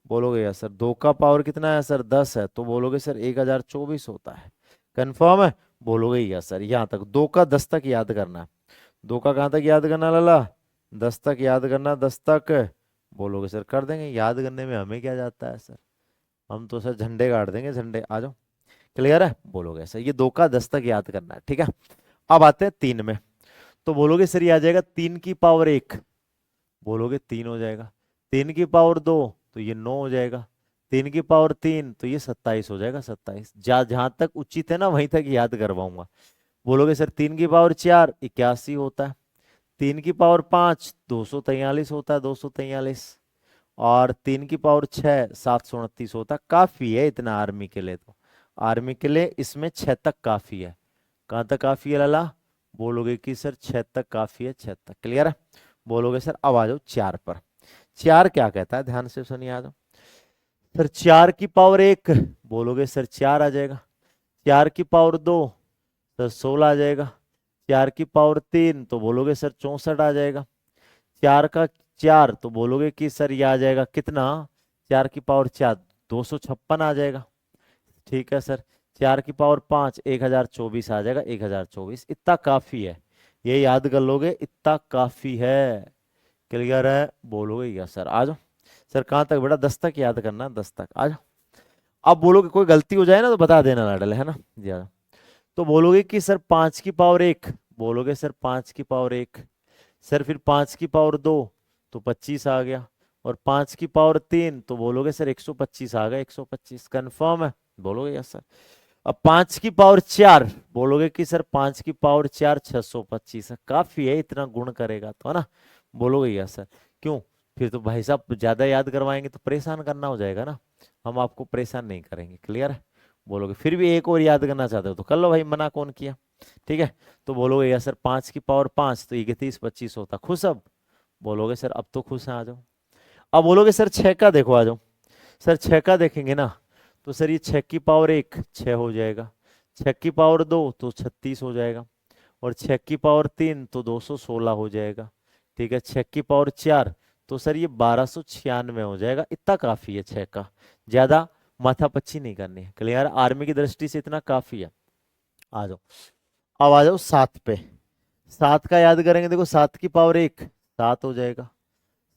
बोलोगे यार सर 2 का पावर कितना है सर? 10 है, तो बोलोगे सर 1024 होता है। कंफर्म है? बोलोगे यार सर। यहां तक 2 का 10 तक याद करना है। 2 का कहां तक याद करना लाला? 10 तक याद करना, 10 तक। बोलोगे सर कर देंगे, याद करने में हमें क्या जाता है सर, हम तो सर झंडे गाड़ देंगे, झंडे। आ जाओ। क्लियर है? बोलोगे सर ये 2 का 10 तक याद करना है, ठीक है। अब आते हैं 3 में, तो बोलोगे सर ये आ जाएगा 3 की पावर 1, बोलोगे 3 हो जाएगा। 3 की पावर 2, तो ये 9 हो जाएगा। 3 की पावर 3, तो ये 27 हो जाएगा, 27। जहां तक उचित है ना वहीं तक याद करवाऊंगा। बोलोगे सर 3 की पावर 4 81 होता है। 3 की पावर 5 243 होता है, 243। और 3 की पावर 6 729 होता है। काफी है इतना आर्मी के लिए, तो आर्मी के लिए इसमें 6 तक काफी है। कहां तक काफी है लाला? बोलोगे कि सर 6 तक काफी है, 6 तक। क्लियर है? बोलोगे सर अब आ जाओ 4 पर। 4 क्या कहता है, ध्यान से सुनिए, आ जाओ। सर 4 की पावर 1, बोलोगे सर 4 आ जाएगा। 4 की पावर 2, सर 16 आ जाएगा। 4 की पावर 3, तो बोलोगे सर 64 आ जाएगा। 4 का 4, तो बोलोगे कि सर ये आ जाएगा कितना? 4 की पावर 4 256 आ जाएगा। ठीक है सर। 4 की पावर 5 1024 आ जाएगा, 1024। इतना काफी है, ये याद कर लोगे, इतना काफी है। क्लियर है? बोलोगे यस सर। आ जाओ। सर कहाँ तक बेटा? 10 तक याद करना, 10 तक। आ जाओ। अब बोलोगे कोई गलती हो जाए ना तो बता देना लाडल, है ना जी। आ जाओ। तो बोलोगे कि सर 5 की पावर 1, बोलोगे सर 5 की पावर 1। सर फिर 5 की पावर 2, तो 25 आ गया। और 5 की पावर 3, तो बोलोगे सर 125 आ गया, 125। कंफर्म है? बोलोगे यस सर। अब 5 की पावर 4, बोलोगे कि सर 5 की पावर 4 625 है। काफी है, इतना गुण करेगा तो, है ना? बोलोगे यस सर। क्यों? फिर तो भाई साहब ज्यादा याद करवाएंगे तो परेशान करना हो जाएगा ना, हम आपको परेशान नहीं करेंगे। क्लियर है? बोलोगे फिर भी एक और याद करना चाहते हो तो कर लो भाई, मना कौन किया। ठीक है। तो बोलोगे यस सर 5 की पावर 5, तो 31 25 होता। खुश अब? बोलोगे सर अब तो खुश है, आ जाओ। अब बोलोगे सर 6 का देखो, आ जाओ। सर 6 का देखेंगे ना, तो सर ये 6 की पावर 1 6 हो जाएगा। 6 की पावर 2 तो 36 हो जाएगा। और 6 की पावर 3 तो 216 हो जाएगा। ठीक है। 6 की पावर 4, तो सर ये 1296 हो जाएगा। इतना काफी है 6 का, ज्यादा माथापच्ची नहीं करनी है। क्लियर? आर्मी की दृष्टि से इतना काफी है। आ जाओ। अब आ जाओ 7 पे। 7 का याद करेंगे, देखो 7 की पावर 1 7 हो जाएगा।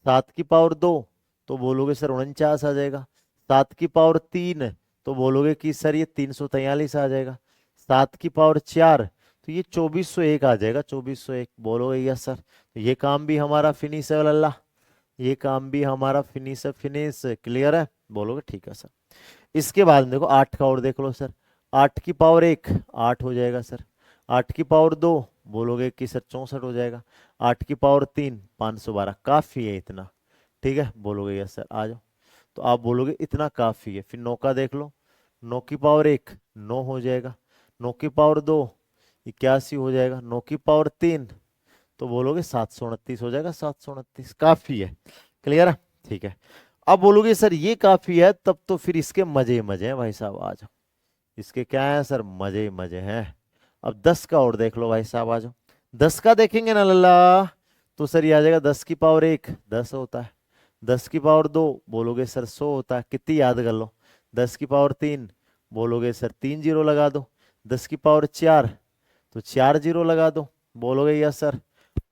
7 की पावर 2, तो बोलोगे सर 49 आ जाएगा। 7 की पावर 3, तो बोलोगे कि सर ये 343 आ जाएगा। 7 की पावर 4, तो ये 2401 आ जाएगा, 2401। बोलोगे यस सर। तो ये काम भी हमारा फिनिश है अल्लाह, ये काम भी हमारा फिनिश है, फिनिश। क्लियर है? बोलोगे ठीक है सर। इसके बाद में देखो 8 का और देख लो सर। 8 की पावर 1 8 हो जाएगा सर। 8 की पावर 2, बोलोगे कि सर 64 हो जाएगा। 8 की पावर 3 512। काफी है इतना। ठीक है। बोलोगे यस सर। आ जाओ। तो आप बोलोगे इतना काफी है। फिर 9 का देख लो। 9 की पावर 1 9 हो जाएगा। 9 की पावर 2 81 हो जाएगा। 9 की पावर 3, तो बोलोगे 729 हो जाएगा, 729। काफी है। क्लियर है? ठीक है। अब बोलोगे सर ये काफी है, तब तो फिर इसके मजे ही मजे हैं भाई साहब। आ जाओ। इसके क्या है सर? मजे ही मजे हैं। अब 10 का और देख लो भाई साहब, आ जाओ। 10 का देखेंगे ना लल्ला, तो सर ये आ जाएगा 10 की पावर 1 10 होता है। 10 की पावर 2, बोलोगे सर 100 होता है। कितनी याद कर लो। 10 की पावर 3, बोलोगे सर 3 जीरो लगा दो। 10 की पावर 4, तो 4 जीरो लगा दो। बोलोगे यस सर।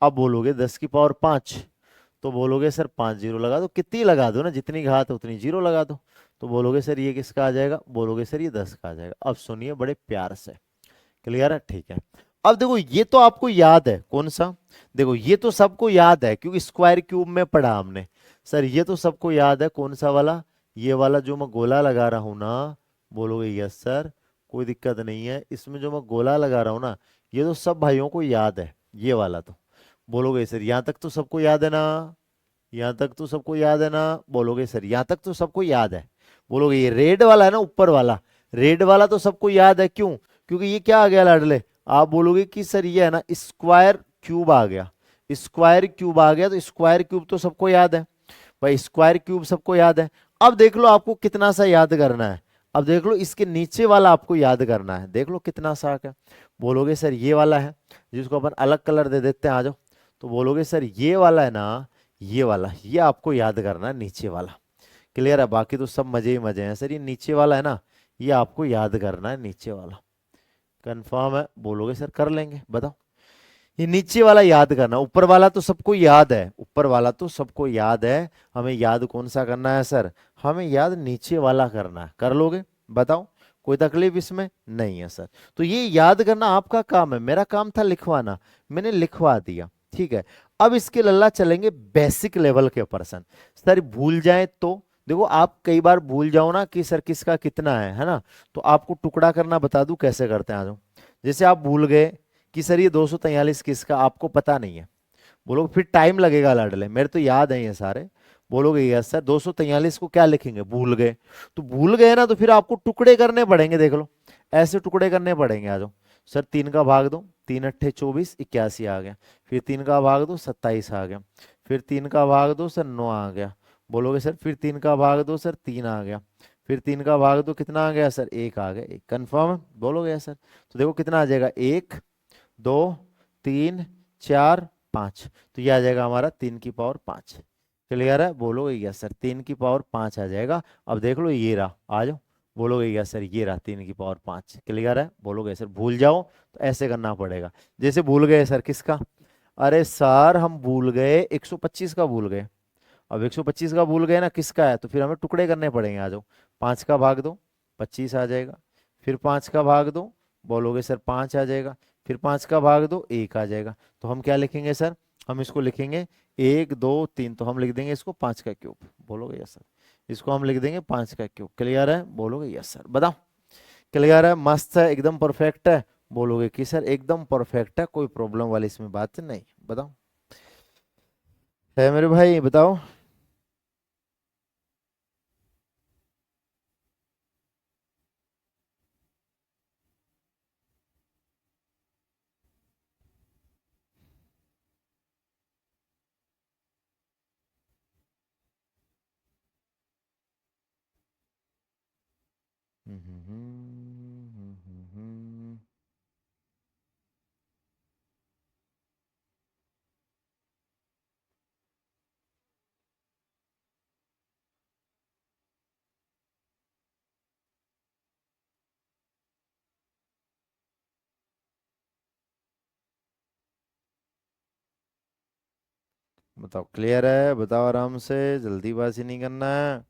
अब बोलोगे 10 की पावर 5, तो बोलोगे सर 5 जीरो लगा दो। कितनी लगा दो ना, जितनी घात है उतनी जीरो लगा दो। तो बोलोगे सर ये किसका आ जाएगा? बोलोगे सर ये 10 का आ जाएगा। अब सुनिए बड़े प्यार से, क्लियर है, ठीक है। अब देखो ये तो आपको याद है कौन सा, देखो ये तो सबको याद है क्योंकि स्क्वायर क्यूब में पढ़ा हमने। सर ये तो सबको याद है कौन सा वाला, ये वाला जो मैं गोला लगा रहा हूं ना, बोलोगे यस सर, कोई दिक्कत नहीं है, इसमें जो मैं गोला लगा रहा हूं ना, ये तो सब भाइयों को याद है, ये वाला तो, बोलोगे सर यहां तक तो सबको याद है ना, यहां तक तो सबको याद है ना, बोलोगे सर यहां तक तो सबको याद है, बोलोगे ये रेड वाला है ना ऊपर वाला, रेड वाला तो सबको याद है, क्यों, क्योंकि ये क्या आ गया लाडले, आप बोलोगे कि सर ये है ना स्क्वायर क्यूब आ गया, स्क्वायर क्यूब आ गया, तो स्क्वायर क्यूब तो सबको याद है, भाई स्क्वायर क्यूब सबको याद है। अब देख लो आपको कितना सा याद करना है, अब देख लो इसके नीचे वाला आपको याद करना है, देख लो कितना सा क्या, बोलोगे सर ये वाला है, जिसको अपन अलग कलर दे देते हैं, आ जाओ, तो बोलोगे सर ये वाला है ना, ये वाला, ये आपको याद करना है नीचे वाला। क्लियर है, बाकी तो सब मजे ही मजे हैं सर, ये नीचे वाला है ना, ये आपको याद करना है नीचे वाला। कंफर्म है, बोलोगे सर कर लेंगे, बताओ। ये नीचे वाला याद करना, ऊपर वाला तो सबको याद है, ऊपर वाला तो सबको याद है, हमें याद कौन सा करना है सर, हमें याद नीचे वाला करना है, कर लोगे, बताओ, कोई तकलीफ इसमें नहीं है सर। तो ये याद करना आपका काम है, मेरा काम था लिखवाना, मैंने लिखवा दिया, ठीक है। अब इसके लल्ला चलेंगे बेसिक लेवल के पर्सन, सर भूल जाए तो, देखो आप कई बार भूल जाओ ना कि सर किसका कितना है ना, तो आपको टुकड़ा करना बता दूं कैसे करते हैं, आ जाओ। जैसे आप भूल गए कि सर ये 243 किसका, आपको पता नहीं है, बोलोगे फिर टाइम लगेगा लाडले, मेरे तो याद है ये सारे, बोलोगे यस सर 243 को क्या लिखेंगे, भूल गए, तो भूल गए ना, तो फिर आपको टुकड़े करने पड़ेंगे, देख लो ऐसे टुकड़े करने पड़ेंगे, आ जाओ। सर 3 का भाग दो, 3 अट्ठे 24, 81 आ गया, फिर 3 का भाग दो 27 आ गया, फिर 3 का भाग दो सर 9 आ गया, बोलोगे सर फिर 3 का भाग दो सर 3 आ गया, फिर 3 का भाग दो कितना आ गया सर 1 आ गया, एक कन्फर्म है, बोलोगे यस सर, तो देखो कितना आ जाएगा, 1 2 3 4 5, तो ये आ जाएगा हमारा 3 की पावर 5। क्लियर है, बोलोगे यस सर 3 की पावर 5 आ जाएगा। अब देख लो ये रहा, आ जाओ, बोलोगे यस सर ये रहा 3 की पावर 5, क्लियर है, बोलोगे सर भूल जाओ तो ऐसे करना पड़ेगा, जैसे भूल गए सर किसका, अरे सर हम भूल गए 125 का भूल गए, अब 125 का भूल गए ना किसका है, तो फिर हमें टुकड़े करने पड़ेंगे, आ जाओ। 5 का भाग दो 25 आ जाएगा, फिर 5 का भाग दो, बोलोगे सर 5 आ जाएगा, फिर 5 का भाग दो 1 आ जाएगा, तो हम क्या लिखेंगे सर, हम इसको लिखेंगे 1 2 3, तो हम लिख देंगे इसको 5 का क्यूब, बोलोगे यस सर, इसको हम लिख देंगे 5 का क्यूब, क्लियर है, बोलोगे यस सर, बताओ। क्लियर है, मस्त है, एकदम परफेक्ट है, बोलोगे कि सर एकदम परफेक्ट है, कोई प्रॉब्लम वाली इसमें बात नहीं, बताओ, है मेरे भाई, बताओ। हम्म, हम्म, हम्म, बताओ, क्लियर है, बताओ आराम से, जल्दीबाजी नहीं करना है।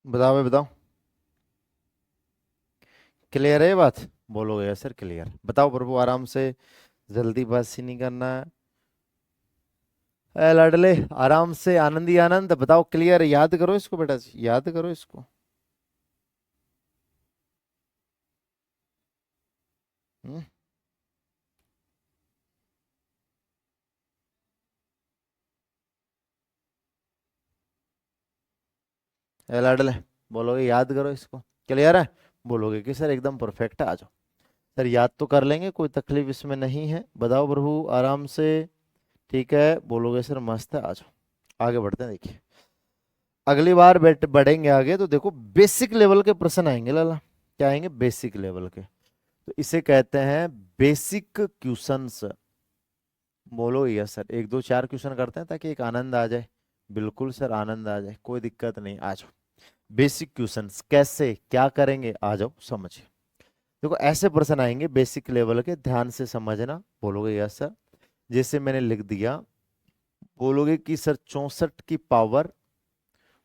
बताओ भाई बताओ, क्लियर है ये बात, बोलोगे यस सर क्लियर, बताओ प्रभु आराम से, जल्दीबाजी नहीं करना है। लाडले आराम से, आनंद ही आनंद, बताओ क्लियर, याद करो इसको बेटा, याद करो इसको। हम्म, लाडले बोलोगे याद करो इसको। क्लियर है? बोलोगे कि सर एकदम परफेक्ट है, आ जाओ सर, याद तो कर लेंगे, कोई तकलीफ इसमें नहीं है, बताओ प्रभु आराम से। ठीक है, बोलोगे सर मस्त है, आ जाओ आगे बढ़ते हैं। देखिए अगली बार बढ़ेंगे आगे तो देखो बेसिक लेवल के प्रश्न आएंगे लाला। क्या आएंगे? बेसिक लेवल के। तो इसे कहते हैं बेसिक क्वेश्चंस। बोलो यस सर, एक दो चार क्वेश्चन करते हैं ताकि एक आनंद आ जाए। बिल्कुल सर, आनंद आ जाए, कोई दिक्कत नहीं, आ जाओ। बेसिक क्वेश्चंस कैसे क्या करेंगे, आ जाओ समझिए। देखो ऐसे प्रश्न आएंगे बेसिक लेवल के, ध्यान से समझना। बोलोगे यस सर, जैसे मैंने लिख दिया, बोलोगे कि सर 64 की पावर,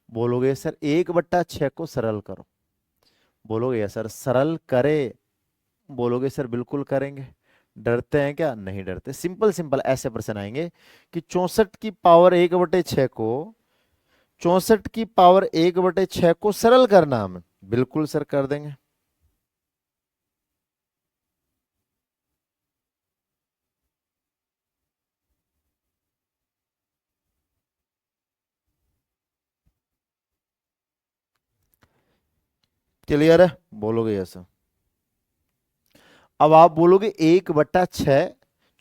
बोलोगे सर 1/6 को सरल करो। बोलोगे यस सर, सरल करे, बोलोगे सर बिल्कुल करेंगे। डरते हैं क्या? नहीं डरते। सिंपल सिंपल ऐसे प्रश्न आएंगे कि 64 की पावर 1/6 को, 64 की पावर 1/6 को सरल करना हमें, बिल्कुल सर कर देंगे। क्लियर है? बोलोगे यस सर। अब आप बोलोगे 1/6,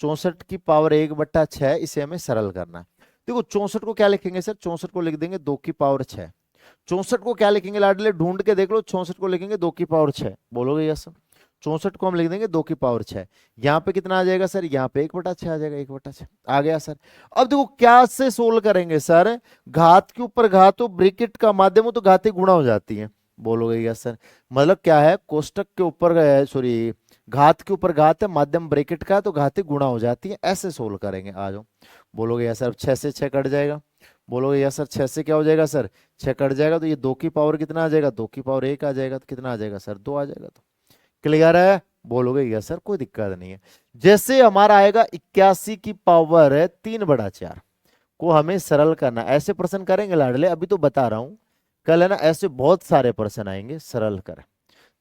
64 की पावर 1/6, इसे हमें सरल करना है। देखो 64 को क्या लिखेंगे सर? 64 को लिख देंगे 2 की पावर 6। 64 को क्या लिखेंगे लाडले? ढूंढ के देख लो, 64 को लिखेंगे 2 की पावर 6। बोलोगे यस सर? 64 को हम लिख देंगे 2 की पावर 6। यहाँ पे कितना आ जाएगा सर? यहाँ पे 1/6 आ जाएगा, 1/6 आ गया सर। अब देखो क्या से सोल्व करेंगे सर? घात के ऊपर घात हो, ब्रैकेट का माध्यम हो तो घातें गुणा हो जाती है। बोलोगे यस सर? मतलब क्या है, कोष्टक के ऊपर, सॉरी, घात के ऊपर घात है, माध्यम ब्रैकेट का है, तो घातें गुणा हो जाती है, ऐसे सोल्व करेंगे, आ जाओ। बोलोगे यस सर, 6 से 6 कट जाएगा। बोलोगे यस सर, 6 से क्या हो जाएगा सर? 6 कट जाएगा, तो ये 2 की पावर कितना आ जाएगा? 2 की पावर 1 आ जाएगा, तो कितना आ जाएगा सर? 2 आ जाएगा। तो क्लियर है? बोलोगे यस सर, कोई दिक्कत नहीं है। जैसे हमारा आएगा 81 की पावर है 3/4 को हमें सरल करना, ऐसे प्रश्न करेंगे लाडले, अभी तो बता रहा हूं। कल है ना ऐसे बहुत सारे प्रश्न आएंगे सरल कर,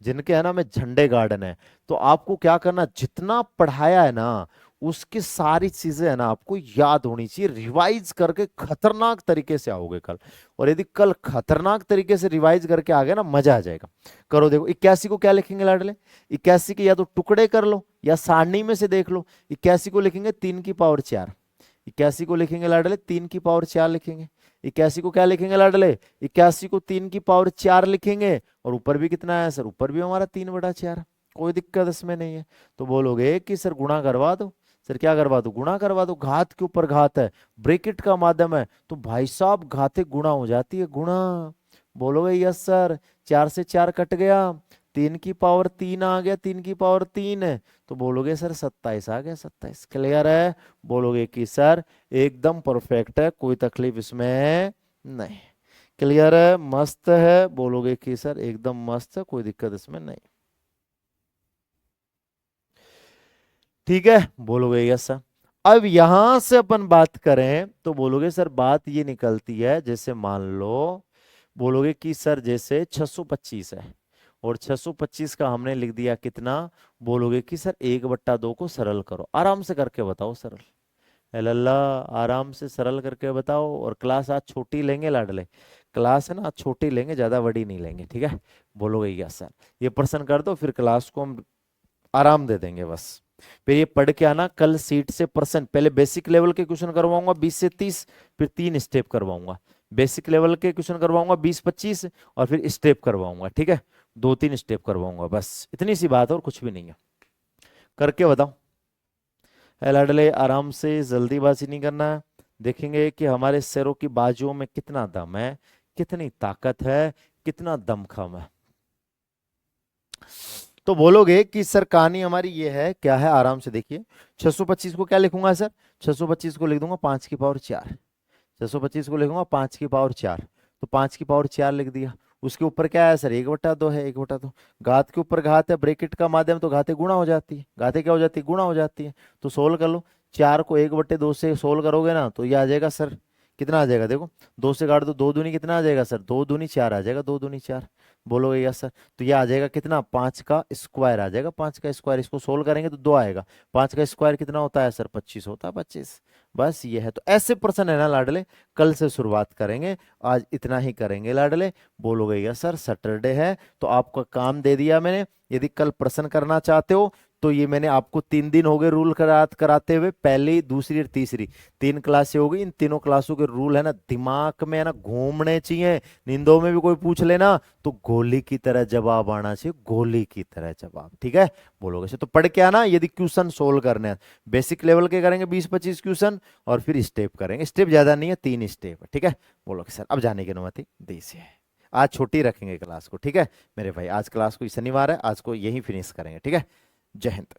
जिनके है ना में झंडे गार्डन है। तो आपको क्या करना, जितना पढ़ाया है ना उसकी सारी चीजें है ना आपको याद होनी चाहिए, रिवाइज करके खतरनाक तरीके से आओगे कल। और यदि कल खतरनाक तरीके से रिवाइज करके आ गए ना, मजा आ जाएगा। करो देखो 81 को क्या लिखेंगे लाडले? 81 के या तो टुकड़े कर लो या सारणी में से देख लो। 81 को लिखेंगे 3 की पावर 4। 81 को लिखेंगे लाडले 3 की पावर 4 लिखेंगे। 81 को क्या लिखेंगे लाडले? 81 को 3 की पावर 4 लिखेंगे। और ऊपर भी कितना है सर? ऊपर भी हमारा 3/4। कोई दिक्कत इसमें नहीं है। तो बोलोगे कि सर गुणा करवा दो। सर क्या करवा दो? गुणा करवा दो। घात के ऊपर घात है, ब्रैकेट का माध्यम है, तो भाई साहब घाते गुणा हो जाती है, गुणा। बोलोगे यस सर, 4 से 4 कट गया, 3 की पावर 3 आ गया, 3 की पावर 3 है, तो बोलोगे सर 27 आ गया, 27। क्लियर है? बोलोगे कि सर एकदम परफेक्ट है, कोई तकलीफ इसमें नहीं। क्लियर है? मस्त है? बोलोगे कि सर एकदम मस्त है, कोई दिक्कत इसमें नहीं। ठीक है, बोलोगे यस सर। अब यहां से अपन बात करें तो बोलोगे सर बात ये निकलती है, जैसे मान लो, बोलोगे कि सर जैसे 625 है और 625 का हमने लिख दिया कितना, बोलोगे कि सर 1/2 को सरल करो। आराम से करके बताओ सरल, ए लल्ला, आराम से सरल करके बताओ। और क्लास आज छोटी लेंगे लाडले, क्लास है ना आज छोटी लेंगे, ज्यादा बड़ी नहीं लेंगे, ठीक है? बोलोगे यस सर। ये प्रश्न कर दो, फिर क्लास को हम आराम दे देंगे बस। फिर ये पढ़ के आना, कल सीट से प्रश्न, पहले बेसिक लेवल के क्वेश्चन करवाऊंगा 20 से 30, फिर 3 स्टेप करवाऊंगा। बेसिक लेवल के क्वेश्चन करवाऊंगा 20-25, और फिर स्टेप करवाऊंगा, ठीक है? 2-3 स्टेप करवाऊंगा, बस इतनी सी बात है और कुछ भी नहीं है। करके बताओ लाडले, आराम से, जल्दीबाजी नहीं करना है। देखेंगे कि हमारे शेरों की बाजुओं में कितना दम है, कितनी ताकत है, कितना दमखम है। तो बोलोगे कि सर कहानी हमारी ये है, क्या है? आराम से देखिए। 625 को क्या लिखूंगा सर? 625 को लिख दूंगा 5 की पावर 4। 625 को लिखूंगा 5 की पावर 4। तो 5 की पावर 4 लिख दिया। उसके ऊपर क्या है सर? 1/2 है, 1/2। घात के ऊपर घात है, ब्रैकेट का माध्यम, तो घाते गुणा हो जाती है। घाते क्या हो जाती है? गुणा हो जाती है। तो सोल्व कर लो। 4 को 1/2 से सोल्व करोगे ना, तो ये आ जाएगा सर, कितना आ जाएगा देखो, 2 से काट दो, 2 दूनी कितना आ जाएगा सर? 2 दूनी 4 आ जाएगा, 2 दूनी 4। बोलोगे यस सर? तो ये आ जाएगा कितना? 5 का स्क्वायर आ जाएगा, 5 का स्क्वायर। इसको सोल्व करेंगे तो 2 आएगा। 5 का स्क्वायर कितना होता है सर? 25 होता है, 25। बस ये है। तो ऐसे प्रश्न है ना लाडले, कल से शुरुआत करेंगे, आज इतना ही करेंगे लाडले। बोलोगे यस सर, सैटरडे है तो आपका काम दे दिया मैंने। यदि कल प्रश्न करना चाहते हो तो ये मैंने आपको 3 दिन हो गए रूल कराते हुए, पहली दूसरी और तीसरी 3 क्लासें हो गई। इन तीनों क्लासों के रूल है ना दिमाग में है ना घूमने चाहिए। नींदों में भी कोई पूछ लेना तो गोली की तरह जवाब आना चाहिए, गोली की तरह जवाब, ठीक है। बोलोगे सर तो पढ़ के आना, यदि क्वेश्चन सोल्व करने हैं बेसिक लेवल के करेंगे 20-25 क्वेश्चन, और फिर स्टेप करेंगे। स्टेप ज्यादा नहीं है, 3 स्टेप है, ठीक है। बोलोगे सर अब जाने की अनुमति दीजिए। आज छुट्टी रखेंगे क्लास को, ठीक है मेरे भाई। आज क्लास को शनिवार है, आज को यही फिनिश करेंगे, ठीक है। जय हिंद।